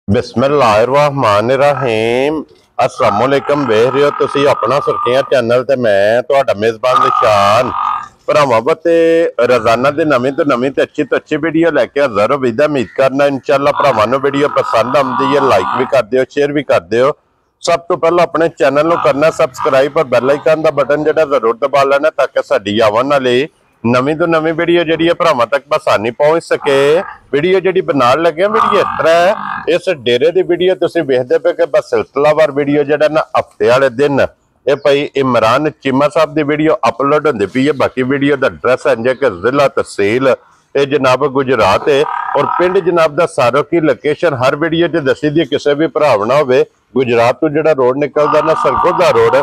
बिस्मिल्लाहिर्रहमानिर्रहीम अस्सलाम वालेकुम। वेख रहे हो तुसी अपना सुर्खियां चैनल ते मैं तुहाडा मेजबान निशान भरावां बते रोजाना दी नवीं तो अच्छी वीडियो लैके हाज़र हो। उम्मीद करना इंशाअल्लाह भरावां नूं वीडियो पसंद आउंदी है। लाइक भी कर दिओ, शेयर भी कर दिओ। सब तो पहले अपने चैनल नूं करना सबसक्राइब और बैल आइकन दा बटन जिहड़ा जरूर दबा लेना ताकि साडी आवन वाली नवीं तो नवीं वीडियो जी भरावां तक आसानी पहुंच सके। वीडियो जी बनाने लगे वीडियो इस तरह है, इस डेरे की वीडियो तुसीं वेखदे पे कि बस सिलसिलावार वीडियो जिहड़ा ना हफ्ते वाले दिन ये भाई इमरान चीमा साहब की वीडियो अपलोड होंदी पई है। बाकी वीडियो का एड्रैस है कि जिला तहसील ये जनाब गुजरात है और पिंड जनाब का सारो की लोकेशन हर वीडियो च दसी दी। किसी भी भरावना हो गुजरात तो जो रोड निकलता ना सरगोदा रोड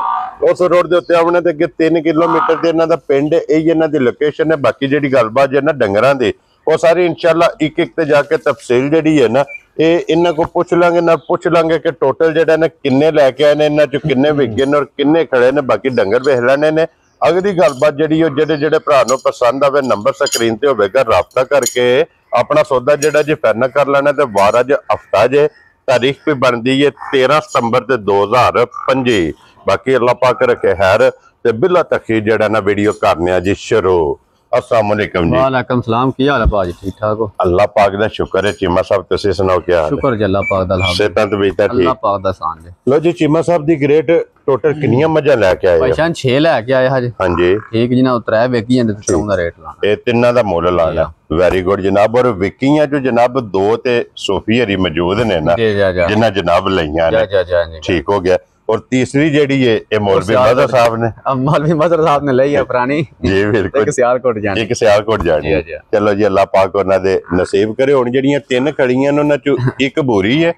उस रोड के उत्ते आने अगे 3 किलोमीटर से इन्हों का पिंड यही इन्हों की लोकेशन है। बाकी जी गलबात है ना डंगरां की वो सारी इंशाअल्लाह एक एक जाके तफसील जी है ना ये इन्हों को पूछ लांगे कि टोटल जो ना किन्ने लैके आए ने, इन्हों चो किन्ने विके ने और किन्ने खड़े ने। बाकी डंगर वेख लेने ने। अगली गलबात जी जेडे भरा नूं पसंद आवे नंबर स्क्रीन ते होवेगा, राबता करके अपना सौदा जिहड़ा जी फाइनल कर लेना। तो वार अज हफ्ता जे तारीख भी बनती है 13 सितंबर 2025। बाकी अल्लाह पाक रखे खैर ते बिला तखीर जड़ा ना वीडियो करने जी शुरू। अस्सलाम वालेकुम जी। वालेकुम सलाम। की हाल है भाजी? ठीक ठाक हो? अल्लाह पाक दा शुक्र है। चीमा साहब तुसीं सुनाओ क्या हाल है? शुक्र जी अल्लाह पाक दा। सेहतां ते बीता ठीक? अल्लाह पाक दा सान है। लो जी चीमा साहब दी ग्रेट टोटल कितनी मजा लेके आए? पहचान 6 लेके आए हज। हां जी ठीक जी ना उतरा वेकी जंदे ते उनका रेट लाना ए तिन्ना दा मुੱਲ लाना। वेरी गुड जनाब। और विकियां जो जनाब 2 ते सोफी हरी मौजूद ने ना जिन्ना जनाब लईयां ने ठीक हो गया। और तीसरी जेडी है ये मौलवी मदर साहब ने, मौलवी मदर साहब ने लई है पुरानी जी बिल्कुल। एक सियालकोट जानी, एक सियालकोट जानी है। चलो जी अल्लाह पाक उन्हां दे नसीब करे। हुण जेडीयां 3 खड़ियां ने उन्हां चों एक बोरी है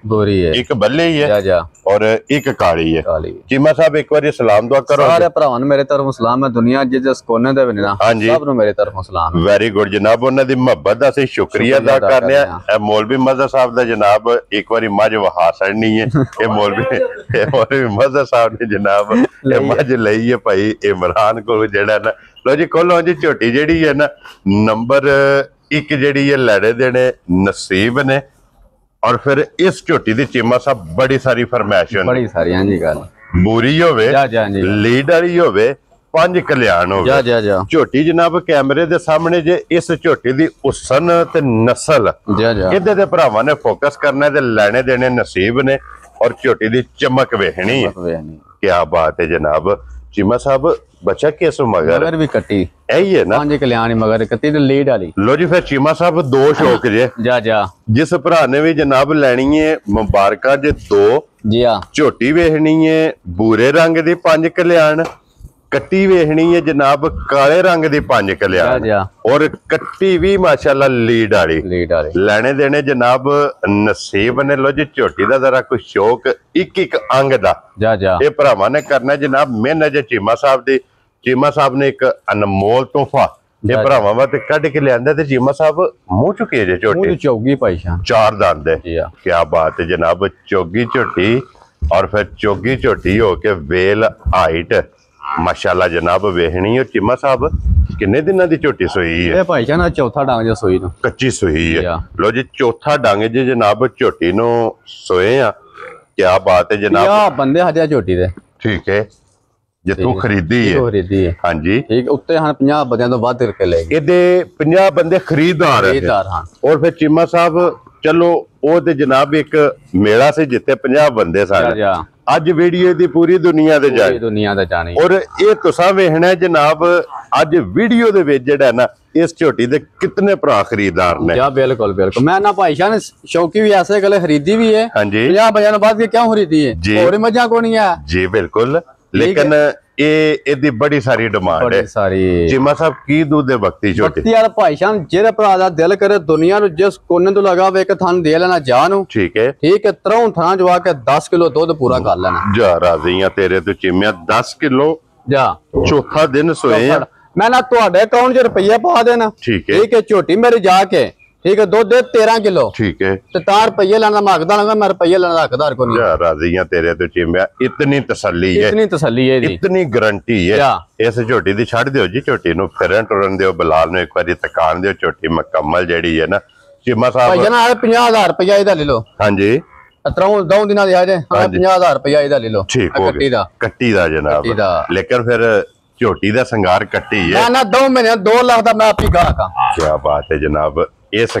एक बल्ले ही है और एक काली है। चीमा साहब एक बार सलाम दुआ करो सारे भरावां नूं मेरे तरफों सलाम है। दुनिया जिस कोने दे भी ना सब नूं मेरे तरफों सलाम। वेरी गुड जनाब। उन्हां दी मोहब्बत दा असीं शुक्रिया अदा करने आ। मौलवी मदर साहब दा जनाब एक बार मझ वहा छड़नी है। ये मौलवी मदर साहब ने जनाब ये मझ लई है भाई इमरान को जेड़ा ना। लो जी खोलो जी झोटी जेड़ी है ना नंबर 1 जेड़ी है लड़े देने नसीब ने। और फिर इस झोटी दी चीमा साहब बड़ी सारी फरमाइश बड़ी सारी हां जी गल बूरी होवे लीड वाली होवे 5 कल्याण होवे झोटी जनाब कैमरे दे सामने जे इस झोटी दी उसन ते नस्ल इहदे ते भरावां ने फोकस करना ते लेने देने नसीब ने। और झोटी दी चमक वेखनी है। क्या बात है जनाब। चीमा साहब बच्चा किस मगर भी कट्टी यही है ना 5 कल्याण मगर कट्टी ते लीड वाली। लो जी फिर चीमा साहब 2 शौक जे जिस भरा ने भी जनाब लैनी है मुबारक जे 2 जी हां। झोटी वेखनी है भूरे रंग दी 5 कल्याण, कट्टी वेखनी है जनाब काले रंग दी 5 कल्याण और कट्टी भी माशाल्लाह लीड वाली लेने देने जनाब नसीब ने। लो जी झोटी दा जरा कोई शौक एक अंग दा ये भरावां ने करना जनाब। मेहनत चीमा साहब दी। चीमा साहब ने एक अनमोल तोहफा ये भरावां वास्ते कढ के लियांदा ते चीमा साहब मुंह चुके जे झोटी चौगी पाइशा 4 दंद है। क्या बात है जनाब। चौगी झोटी और फिर चौगी झोटी होके वेल हाइट माशाल्लाह जनाब वेखनी। और चीमा साहब किन्ने दिनां दी झोटी सोई है? भाई जान चौथा डांग जो सोई नु कच्ची सोई है। लो जी चौथा डांग जे जनाब झोटी नु सोए आ। क्या बात है जनाब। बंदे हजा झोटी दे ठीक है जे तू खरीदी है हां जी ठीक उत्ते हां 50 बंदे तो वध करके ले गए। एदे 50 बंदे खरीदार हां। और फिर चीमा साहब चलो ओ ते जनाब एक मेला से जिथे 50 बंदे सारे अज वीडियो दी पूरी दुनिया दे जानी। और ये तुसा वेखना है जनाब अज वीडियो दे विच जेड़ा ना इस झोटी दे कितने भरा खरीदार ने। बिल्कुल बिल्कुल मैं ना भाईशा ने शौकी भी ऐसे गले खरीदी भी है। हां जी 50 बंदे बाद के क्यों खरीदी है और मजा को नहीं है जी बिल्कुल। लेकिन ये बड़ी सारी डिमांड है सारी। चीमा साहब की दूध दे बक्ती झोटी यार भाईशान जेरे भरा दा दिल करे दुनिया नु जिस कोने तो लगा वे के थान दे लेना जान ठीक है 3 थान जवा के 10 किलो दूध पूरा कर लेना जा राजियां तेरे तो चिमिया 10 किलो जा चौथा दिन सोए हैं। मैं ना ਤੁਹਾਡੇ अकाउंट 'ਚ रुपये पा देना ठीक है झोटी मेरी जाके ठीक है दूध दे 13 किलो ठीक है तो तार रुपये लेना मांगदा लगा मैं रुपये लेना हकदार को नहीं। जा राजियां तेरे तो चिमिया इतनी तसल्ली है इतनी गारंटी है इस झोटी दी छड़ दियो जी। झोटी नु फिरन टुरन दियो बिलाल नु एक बारी तकान दियो। झोटी मुकम्मल जेडी है ना चीमा साहब 50,000 रुपया इधर ले लो। हां जी ਦੋ ਦਿਨਾਂ ਦੀ ਆ ਜੇ 50,000 ਰੁਪਇਆ ਇਹਦਾ ਲੈ ਲਓ ਠੀਕ ਹੋ ਗਿਆ ਕੱਟੀ ਦਾ ਜਨਾਬ ਲੇਕਿਨ ਫਿਰ ਝੋਟੀ ਦਾ ਸੰਗਾਰ ਕੱਟੀ ਹੈ ਨਾ 2 ਮਹੀਨੇ 2 ਲੱਖ ਦਾ ਮੈਂ ਆਪੀ ਗਾਹਕਾਂ ਕੀ ਬਾਤ ਹੈ ਜਨਾਬ ਇਸ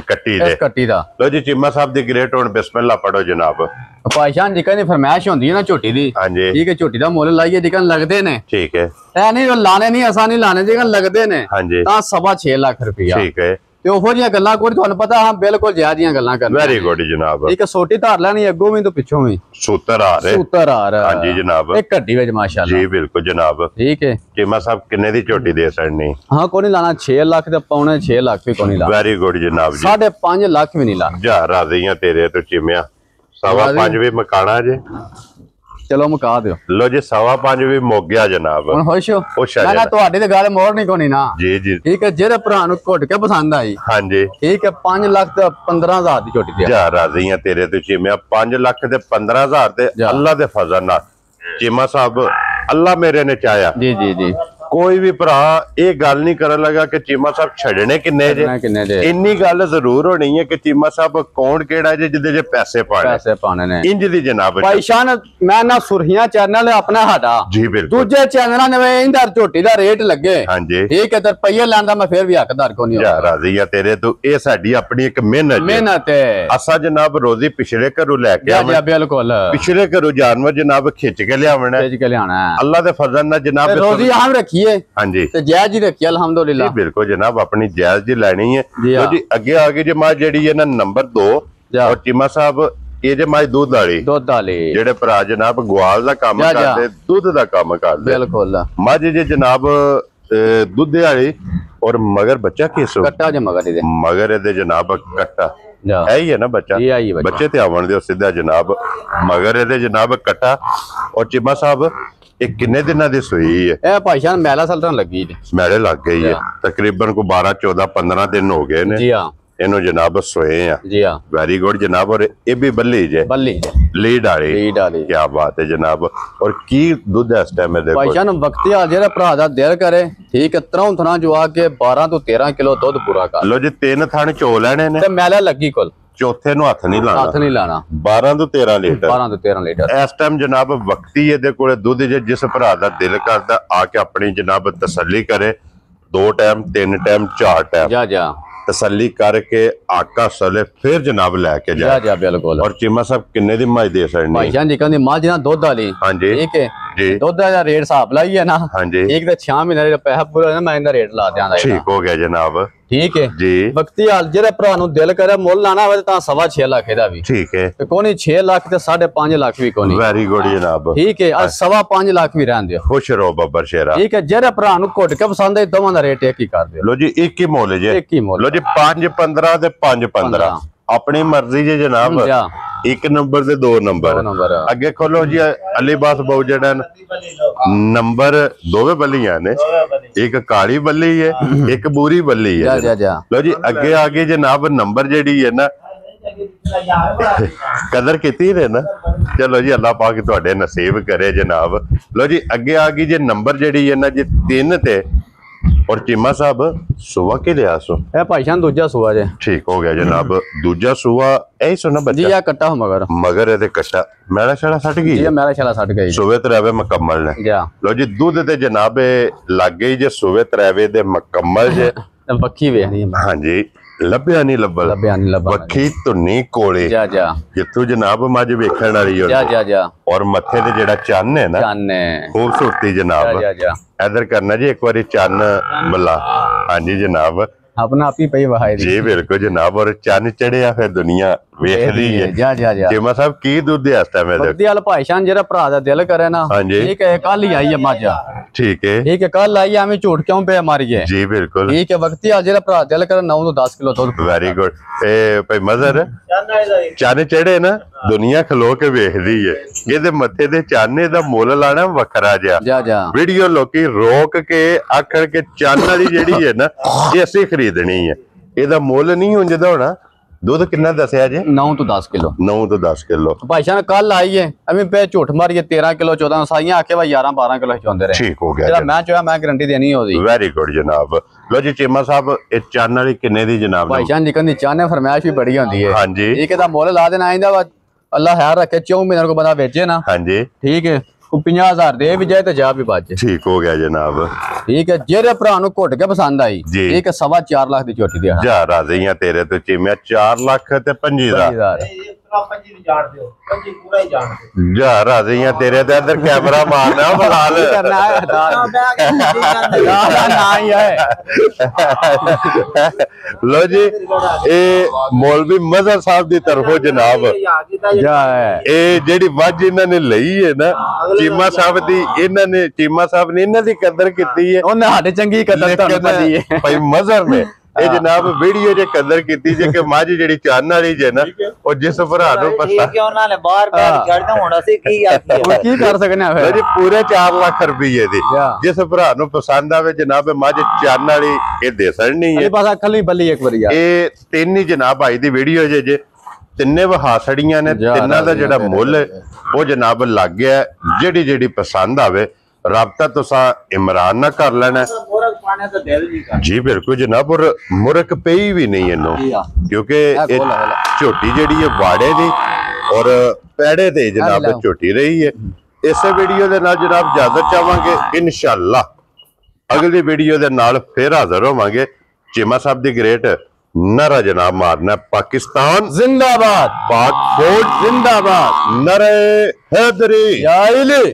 ਕੱਟੀ ਦਾ ਲੋ ਜੀ ਚੀਮਾ ਸਾਹਿਬ ਦੀ ਗ੍ਰੇਟ ਹੁਣ ਬਿਸਮਿਲ੍ਲਾ ਪੜੋ ਜਨਾਬ ਪਾਸ਼ਾਨ ਜੀ ਕਹਿੰਦੇ ਫਰਮਾਇਸ਼ ਹੁੰਦੀ ਹੈ ਨਾ ਝੋਟੀ ਦੀ ਹਾਂਜੀ ਠੀਕ ਹੈ ਝੋਟੀ ਦਾ ਮੁੱਲ ਲਾਈਏ ਜਿਕਨ ਲੱਗਦੇ ਨੇ ਠੀਕ ਹੈ ਐ ਨਹੀਂ ਲਾਣੇ ਨਹੀਂ ਅਸਾਂ ਨਹੀਂ ਲਾਣੇ ਜਿਕਨ ਲੱਗਦੇ ਨੇ ਹਾਂਜੀ ਤਾਂ 6.5 ਲੱਖ ਰੁਪਇਆ ਠੀਕ ਹੈ ਤੇ ਉਹੋ ਜੀਆਂ ਗੱਲਾਂ ਕੋਈ ਤੁਹਾਨੂੰ ਪਤਾ ਹਾਂ ਬਿਲਕੁਲ ਜਾਇਜ਼ ਦੀਆਂ ਗੱਲਾਂ ਕਰਨੀਆਂ ਵੈਰੀ ਗੁੱਡ ਜਨਾਬ ਇੱਕ ਸੋਟੀ ਧਾਰ ਲੈਣੀ ਅੱਗੋਂ ਵੀ ਤੋਂ ਪਿੱਛੋਂ ਵੀ ਸੂਤਰ ਆ ਰਿਹਾ ਹਾਂਜੀ ਜਨਾਬ ਇੱਕ ਗੱਡੀ ਵਿੱਚ ਮਾਸ਼ਾਅੱਲਾ ਜੀ ਬਿਲਕੁਲ ਜਨਾਬ ਠੀਕ ਹੈ ਚੀਮਾ ਸਾਹਿਬ ਕਿੰਨੇ ਦੀ ਝੋਟੀ ਦੇ ਸੜਨੀ ਹਾਂ ਕੋਈ ਨਹੀਂ ਲਾਣਾ 6 ਲੱਖ ਤੇ ਪੌਣੇ 6 ਲੱਖ ਵੀ ਕੋਈ ਨਹੀਂ ਲਾਣਾ ਵੈਰੀ ਗੁੱਡ ਜਨਾਬ ਜੀ 5.5 ਲੱਖ ਵੀ ਨਹੀਂ ਲਾਣਾ ਜਾ ਰਾਜ਼ੀਆਂ ਤੇਰੇ ਤੋਂ ਚੀਮਿਆ 5.5 ਵੀ ਮਕਾਣਾ ਜੇ ਚਲੋ ਮੁਕਾ ਦਿਓ ਲੋ ਜੀ 5.5 ਵੀ ਮੁੱਕ ਗਿਆ ਜਨਾਬ ਹੁਣ ਖੁਸ਼ ਹੋ ਮੈਂ ਤੁਹਾਡੇ ਤੇ ਗੱਲ ਮੋੜ ਨਹੀਂ ਕੋਣੀ ਨਾ ਜੀ ਜੀ ਠੀਕ ਹੈ ਜਿਹੜੇ ਭਰਾ ਨੂੰ ਘੁੱਟ ਕੇ ਪਸੰਦ ਆਈ ਹਾਂਜੀ ਠੀਕ ਹੈ 5 ਲੱਖ ਤੇ 15,000 ਦੀ ਝੋਟੀ ਤੇ ਜਾ ਰਾਜ਼ੀਆਂ ਤੇਰੇ ਤੋਂ ਚੀਮਿਆ 5 ਲੱਖ ਤੇ 15,000 ਤੇ ਅੱਲਾ ਦੇ ਫਜ਼ਲ ਨਾਲ ਚੀਮਾ ਸਾਹਿਬ ਅੱਲਾ ਮੇਰੇ ਨੇ ਚਾਹਿਆ ਜੀ ਜੀ ਜੀ ਕੋਈ ਵੀ ਭਰਾ ਇਹ ਗੱਲ ਨਹੀਂ ਕਰਨ ਲੱਗਾ ਕਿ ਚੀਮਾ ਸਾਹਿਬ ਛੱਡਣੇ ਕਿੰਨੇ ਜੇ ਇੰਨੀ ਗੱਲ ਜ਼ਰੂਰ ਹੋਣੀ ਹੈ ਕਿ ਚੀਮਾ ਸਾਹਿਬ ਕੌਣ ਕਿਹੜਾ ਜੇ ਜਿਹਦੇ ਜੇ ਪੈਸੇ ਪਾਣੇ ਨੇ ਇੰਜ ਦੀ ਜਨਾਬ ਭਾਈਸ਼ਾਨ ਮੈਂ ਨਾ ਸੁਰਖੀਆਂ ਚੈਨਲ ਆਪਣਾ ਸਾਡਾ ਜੀ ਬਿਲਕੁਲ ਦੂਜੇ ਚੈਨਲਾਂ ਨੇ ਇੰਦਰ ਝੋਟੀ ਦਾ ਰੇਟ ਲੱਗੇ ਹਾਂਜੀ ਠੀਕ ਹੈ ਤੇ ਰੁਪਈਏ ਲੈਂਦਾ ਮੈਂ ਫਿਰ ਵੀ ਹੱਕਦਾਰ ਕੋ ਨਹੀਂ ਯਾਰ ਰਾਜ਼ੀ ਆ ਤੇਰੇ ਤੋਂ ਇਹ ਸਾਡੀ ਆਪਣੀ ਇੱਕ ਮਿਹਨਤ ਹੈ ਅਸਾਂ ਜਨਾਬ ਰੋਜ਼ੀ ਪਿਛਲੇ ਘਰੋਂ ਲੈ ਕੇ ਆਵਾਂ ਬਿਲਕੁਲ ਪਿਛਲੇ ਘਰੋਂ ਜਾਨਵਰ ਜਨਾਬ ਖਿੱਚ ਕੇ ਲਿਆਵਣਾ ਅੱਲਾ ਦੇ ਫਜ਼ਲ ਨਾਲ ਜਨਾਬ ਰੋਜ਼ੀ ਆਮ ਰੱਖੀਏ ਹਾਂਜੀ ਤੇ ਜਾਇਜ਼ ਹੀ ਰੱਖੀ ਅਲਹਮਦੁਲਿਲਾ ਬਿਲਕੁਲ ਜਨਾਬ ਆਪਣੀ ਜਾਇਜ਼ ਜੀ ਲੈਣੀ ਹੈ ਲੋ ਜੀ ਅੱਗੇ ਆ ਗਈ ਜੇ ਮਾਂ ਜਿਹੜੀ ਹੈ ਨਾ ਨੰਬਰ 2 ਔਰ ਚੀਮਾ ਸਾਹਿਬ ਇਹ ਜੇ ਮਾਂ ਦੁੱਧ ਵਾਲੀ ਜਿਹੜੇ ਭਰਾ ਜਨਾਬ ਗਵਾਲ ਦਾ ਕੰਮ ਕਰਦੇ ਦੁੱਧ ਦਾ ਕੰਮ ਕਰਦੇ ਬਿਲਕੁਲ ਮੱਝ ਜੇ ਜਨਾਬ ਦੁੱਧ ਵਾਲੀ ਔਰ ਮਗਰ ਬੱਚਾ ਕਿਸੋ ਕੱਟਾ ਜੇ ਮਗਰ ਇਹਦੇ ਜਨਾਬ ਕੱਟਾ ਹੈ ਹੀ ਹੈ ਨਾ ਬੱਚਾ ਬੱਚੇ ਤੇ ਆਵਣ ਦਿਓ ਸਿੱਧਾ ਜਨਾਬ ਮਗਰ ਇਹਦੇ ਜਨਾਬ ਕੱਟਾ ਔਰ ਚੀਮਾ ਸਾਹਿਬ ਇਹ ਕਿੰਨੇ ਦਿਨਾਂ ਦੀ ਸੂਈ ਹੈ ਇਹ ਭਾਈਸ਼ਾਨ ਮੈਲਾ ਸਲਟਨ ਲੱਗੀ ਜੀ ਮੈਲੇ ਲੱਗ ਗਈ ਹੈ ਤਕਰੀਬਨ ਕੋ 12 14 15 ਦਿਨ ਹੋ ਗਏ ਨੇ ਜੀ ਹਾਂ ਇਹਨੂੰ ਜਨਾਬ ਸੋਏ ਆ ਜੀ ਹਾਂ ਵੈਰੀ ਗੁੱਡ ਜਨਾਬ ਔਰ ਇਹ ਵੀ ਬੱਲੀ ਜੇ ਲੀਡ ਵਾਲੀ ਕੀ ਬਾਤ ਹੈ ਜਨਾਬ ਔਰ ਕੀ ਦੁੱਧ ਹੈ ਇਸ ਟਾਈਮ ਦੇ ਭਾਈਸ਼ਾਨ ਵਕਤੀਆ ਜਿਹੜਾ ਭਰਾ ਦਾ ਦਿਲ ਕਰੇ ਠੀਕ ਹੈ ਤਰੋਂ ਥਣਾ ਜੋ ਆ ਕੇ 12 ਤੋਂ 13 ਕਿਲੋ ਦੁੱਧ ਪੂਰਾ ਕਰ ਲੋ ਜੀ 3 ਥਣ ਚੋ ਲੈਣੇ ਨੇ ਤੇ ਮੈਲਾ ਲੱਗੀ ਕੋਲ ਚੌਥੇ ਨੂੰ ਹੱਥ ਨਹੀਂ ਲਾਣਾ 12 ਤੋਂ 13 ਲੀਟਰ ਇਸ ਟਾਈਮ ਜਨਾਬ ਵਕਤੀ ਇਹਦੇ ਕੋਲੇ ਦੁੱਧ ਜੇ ਜਿਸ ਭਰਾ ਦਾ ਦਿਲ ਕਰਦਾ ਆ ਕੇ ਆਪਣੀ ਜਨਾਬ ਤਸੱਲੀ ਕਰੇ 2 ਟਾਈਮ 3 ਟਾਈਮ 4 ਟਾਈਮ ਜਾ ਤਸੱਲੀ ਕਰਕੇ ਆਕਾ ਸਲੇ ਫਿਰ ਜਨਾਬ ਲੈ ਕੇ ਜਾ ਬਿਲਕੁਲ ਔਰ ਚੀਮਾ ਸਾਹਿਬ ਕਿੰਨੇ ਦੀ ਮੱਝ ਦੇ ਸਕਣੀ ਭਾਈਜਾਨ ਜੀ ਕਹਿੰਦੇ ਮੱਝ ਨਾ ਦੁੱਧ ਵਾਲੀ ਹਾਂਜੀ ਠੀਕ ਹੈ ਜੀ ਦੁੱਧ ਦਾ ਰੇਟ ਹਿਸਾਬ ਲਾਈਏ ਨਾ ਹਾਂਜੀ ਇੱਕ ਤੇ 6 ਮਹੀਨੇ ਦਾ ਪੈਸਾ ਪੂਰਾ ਹੋਣਾ ਮੈਂ ਇਹਦਾ ਰੇਟ ਲਾ ਦਿਆਂਗਾ ਠੀਕ ਹੋ ਗਿਆ ਜਨਾਬ ਠੀਕ ਹੈ ਜੀ ਵਕਤੀ ਹਾਲ ਜਿਹੜੇ ਭਰਾ ਨੂੰ ਦਿਲ ਕਰੇ ਮੁੱਲ ਲਾਣਾ ਹੋਵੇ ਤਾਂ 6.5 ਲੱਖ ਇਹਦਾ ਵੀ ਠੀਕ ਹੈ ਤੇ ਕੋਣੀ 6 ਲੱਖ ਤੇ 5.5 ਲੱਖ ਵੀ ਕੋਣੀ ਵੈਰੀ ਗੁੱਡ ਜਨਾਬ ਠੀਕ ਹੈ ਅੱਜ 5.5 ਲੱਖ ਵੀ ਰਹਿਣ ਦਿਓ ਖੁਸ਼ ਰਹੋ ਬੱਬਰ ਸ਼ੇਰਾ ਠੀਕ ਹੈ ਜਿਹੜੇ ਭਰਾ ਨੂੰ ਘੁੱਟ ਕੇ ਪਸੰਦ ਹੈ ਦੋਵਾਂ ਦਾ ਰੇਟ ਇੱਕ ਹੀ ਕਰ ਦਿਓ ਲੋ ਜੀ ਇੱਕ ਹੀ ਮੁੱਲ ਜੇ ਇੱਕ ਹੀ ਮੁੱਲ ਲੋ ਜੀ 5.15 ਤੇ 5.15 ਆਪਣੀ ਮਰਜ਼ੀ ਜੇ ਜਨਾਬ ਇੱਕ ਨੰਬਰ ਤੇ 2 ਨੰਬਰ ਅੱਗੇ ਖੋਲੋ ਜੀ ਅਲੀਬਾਸ ਬਹੁ ਜਿਹੜਾ ਨੰਬਰ ਦੋਵੇਂ ਬੱਲੀਆਂ ਨੇ ਇੱਕ ਕਾਲੀ ਬੱਲੀ ਹੈ ਇੱਕ ਬੂਰੀ ਬੱਲੀ ਹੈ ਲੋ ਜੀ ਅੱਗੇ ਆ ਗਏ ਜਨਾਬ ਨੰਬਰ ਜਿਹੜੀ ਹੈ ਨਾ ਕਦਰ ਕੀਤੀ ਨੇ ਨਾ ਚਲੋ ਜੀ ਅੱਲਾਹ ਪਾਕ ਤੁਹਾਡੇ ਨਸੀਬ ਕਰੇ ਜਨਾਬ ਲੋ ਜੀ ਅੱਗੇ ਆ ਗਈ ਜੇ ਨੰਬਰ ਜਿਹੜੀ ਹੈ ਨਾ ਜੀ 3 ਤੇ और चीमा साहब सुबह के लिया सो भाईजान दूजा सुआ जे ठीक हो गया जनाब दूजा सुआ ऐ सुना बच्चा जी या कट्टा हो मगर ये कट्टा मैला छड़ा सट गई जी मैला छड़ा सट गई सुबह तरावे मुकम्मल ने लो जी दूध ते जनाब लग गई जे सुबह तरावे दे मुकम्मल जे पक्की वेखनी हां जी ਲੱਭਿਆ ਨਹੀਂ ਵੱਖੀ ਧੁੰਨੀ ਕੋਲੇ ਜਿੱਥੋਂ ਜਨਾਬ ਮੱਝ ਵੇਖਣ ਵਾਲੀ ਹੋ ਔਰ ਮੱਥੇ ਤੇ ਜਿਹੜਾ ਚੰਨ ਹੈ ਨਾ ਖੂਬਸੂਰਤੀ ਜਨਾਬ ਇਧਰ ਕਰਨਾ ਜੀ ਇੱਕ ਵਾਰੀ ਚੰਨ ਬੱਲਾ ਹਾਂਜੀ ਜਨਾਬ अपना आप ही पई वहाई जी बिल्कुल जनाब और चन्न चढ़िया फिर दुनिया वेखदी है चीमा साहब की दूध है इस टाइम बगदी वाला भाईशान जेरा भरा दा दिल करे ना ठीक है कल ही आई है मझ ठीक है कल आई हमें झूठ क्यों पे मारिए जी बिल्कुल ठीक है वक्ती जेरा भरा दिल करे 9 तो 10 किलो दूध वेरी गुड ए भाई मजर चन्न चढ़े ना दुनिया खलो के वेखदी है ਇਹਦੇ ਮੱਥੇ ਦੇ ਚਾਨੇ ਦਾ ਮੁੱਲ ਲਾਣਾ ਵੱਖਰਾ ਜਿਹਾ ਵੀਡੀਓ ਲੋਕੀ ਰੋਕ ਕੇ ਆਖਣ ਕੇ ਚੰਨ ਵਾਲੀ ਜਿਹੜੀ ਹੈ ਨਾ ਇਹ ਅਸੀਂ ਖਰੀਦਣੀ ਹੈ ਇਹਦਾ ਮੁੱਲ ਨਹੀਂ ਹੁੰਜਦਾ ਹੋਣਾ ਦੁੱਧ ਕਿੰਨਾ ਦੱਸਿਆ ਜੇ 9 ਤੋਂ 10 ਕਿਲੋ 9 ਤੋਂ 10 ਕਿਲੋ ਭਾਈਸ਼ਾਨ ਕੱਲ ਆਈ ਹੈ ਐਵੇਂ ਪੇ ਝੂਠ ਮਾਰੀਏ 13 ਕਿਲੋ 14 ਸਾਈਆਂ ਆਕੇ ਵਾ 11 12 ਕਿਲੋ ਚਾਹੁੰਦੇ ਰਹੇ ਠੀਕ ਹੋ ਗਿਆ ਜਿਹੜਾ ਮੈਂ ਚਾਹਿਆ ਮੈਂ ਗਾਰੰਟੀ ਦੇਣੀ ਉਹਦੀ ਵੈਰੀ ਗੁੱਡ ਜਨਾਬ ਲੋ ਜੀ ਚੀਮਾ ਸਾਹਿਬ ਇਹ ਚੰਨ ਵਾਲੀ ਕਿੰਨੇ ਦੀ ਜਨਾਬ ਭਾਈਸ਼ਾਨ ਜੀ ਕਹਿੰਦੀ ਚਾਨੇ ਫਰਮਾਇਸ਼ ਵੀ ਬੜੀ ਹੁੰਦੀ ਹੈ ਹਾਂਜੀ ਇਹ ਕਿਦਾ ਮੁੱਲ ਲਾ ਦੇਣਾ ਆਇੰਦਾ ਵਾ अल्लाह खैर रखे 4 महीने को बंदा बेचे ना। हाँ जी ठीक है 50,000 दे भी जाए तो जा भी बच। ठीक हो गया जनाब। ठीक है जेरे भरा नु घुट के पसंद आई जी। ठीक है 4.25 लाख दी झोटी दे जा राजी हां तेरे तो चीमिया 4 लाख ते 25,000 जा राजी हां तेरे ते इधर कैमरा मारना बलाल करना है ना ही है। लो जी ए मौलवी मजहर साहब दी तरफों जनाब जा है ए जेडी वज इन्हां ने लई है ना चीमा साहब दी इन्हां ने चीमा साहब ने इन्हां दी कदर कीती है ਉਹਨੇ ਸਾਡੇ ਚੰਗੀ ਕਦਰ ਤੁਹਾਨੂੰ ਪਤੀ ਹੈ भाई मजहर ने ਇਹ ਜਨਾਬ ਵੀਡੀਓ ਜੇ ਕਦਰ ਕੀਤੀ ਜੇ ਕਿ ਮੱਝ ਜਿਹੜੀ ਚੰਨ ਵਾਲੀ ਜੇ ਨਾ ਉਹ ਜਿਸ ਭਰਾ ਨੂੰ ਪਸੰਦ ਕਿ ਉਹਨਾਂ ਨੇ ਬਾਰ-ਬਾਰ ਛੱਡਦਾ ਹੁਣ ਅਸੀਂ ਕੀ ਆਖੀਏ ਕੀ ਕਰ ਸਕਨੇ ਆ ਜੀ ਫਿਰ ਪੂਰੇ 4 ਲੱਖ ਰੁਪਏ ਦੀ ਜਿਸ ਭਰਾ ਨੂੰ ਪਸੰਦ ਆਵੇ ਜਨਾਬ ਮੱਝ ਚੰਨ ਵਾਲੀ ਇਹ ਦੇ ਸੜਨੀ ਹੈ ਇਹ ਬਸ ਅੱਖਲ ਨਹੀਂ ਬੱਲੀ ਇੱਕ ਵਾਰੀ ਯਾਰ ਇਹ ਤਿੰਨ ਹੀ ਜਨਾਬ ਆਈ ਦੀ ਵੀਡੀਓ ਜੇ ਤਿੰਨੇ ਵਹਾਸੜੀਆਂ ਨੇ ਤਿੰਨਾਂ ਦਾ ਜਿਹੜਾ ਮੁੱਲ ਹੈ ਉਹ ਜਨਾਬ ਲੱਗ ਗਿਆ ਜਿਹੜੀ ਜਿਹੜੀ ਪਸੰਦ ਆਵੇ राबता तुसा इमरान ना कर लेना जी बिल्कुल जनाब और मुरक पेई भी नहीं इनो क्योंकि झोटी जेड़ी है वाड़े दी और पैड़े ते जनाब झोटी रही है। इस वीडियो दे नाल जनाब इजाजत चाहांगे इंशाअल्लाह अगली वीडियो दे नाल फिर हाजिर होवांगे। चीमा साहब दी ग्रेट नारा जनाब मारना पाकिस्तान जिंदाबाद पाक फौज जिंदाबाद नारे हैदरी या इली